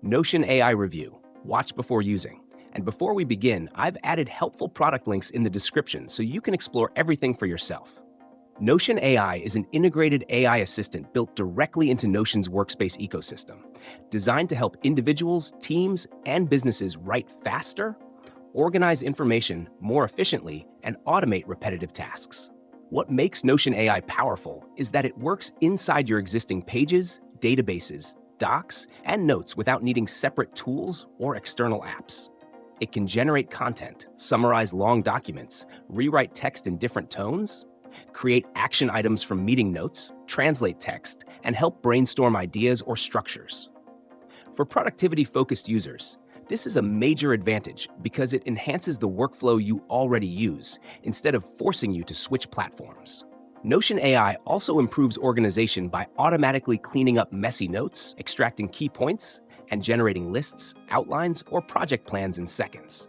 Notion AI Review. Watch before using. And before we begin, I've added helpful product links in the description so you can explore everything for yourself. Notion AI is an integrated AI assistant built directly into Notion's workspace ecosystem, designed to help individuals, teams, and businesses write faster, organize information more efficiently, and automate repetitive tasks. What makes Notion AI powerful is that it works inside your existing pages, databases, docs, and notes without needing separate tools or external apps. It can generate content, summarize long documents, rewrite text in different tones, create action items from meeting notes, translate text, and help brainstorm ideas or structures. For productivity-focused users, this is a major advantage because it enhances the workflow you already use instead of forcing you to switch platforms. Notion AI also improves organization by automatically cleaning up messy notes, extracting key points, and generating lists, outlines, or project plans in seconds.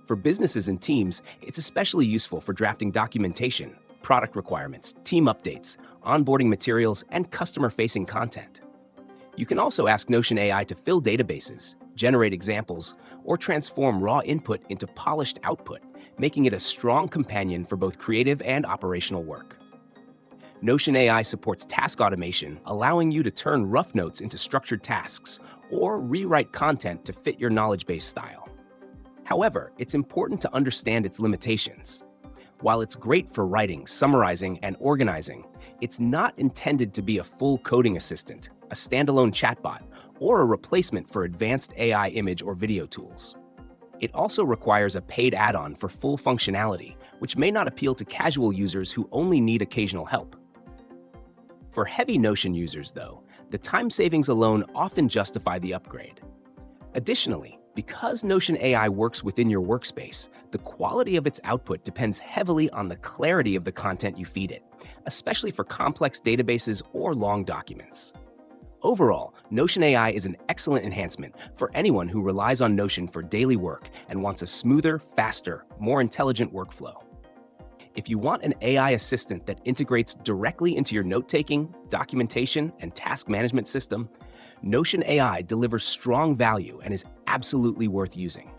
For businesses and teams, it's especially useful for drafting documentation, product requirements, team updates, onboarding materials, and customer-facing content. You can also ask Notion AI to fill databases, generate examples, or transform raw input into polished output, making it a strong companion for both creative and operational work. Notion AI supports task automation, allowing you to turn rough notes into structured tasks or rewrite content to fit your knowledge base style. However, it's important to understand its limitations. While it's great for writing, summarizing, and organizing, it's not intended to be a full coding assistant, a standalone chatbot, or a replacement for advanced AI image or video tools. It also requires a paid add-on for full functionality, which may not appeal to casual users who only need occasional help. For heavy Notion users, though, the time savings alone often justify the upgrade. Additionally, because Notion AI works within your workspace, the quality of its output depends heavily on the clarity of the content you feed it, especially for complex databases or long documents. Overall, Notion AI is an excellent enhancement for anyone who relies on Notion for daily work and wants a smoother, faster, more intelligent workflow. If you want an AI assistant that integrates directly into your note-taking, documentation, and task management system, Notion AI delivers strong value and is absolutely worth using.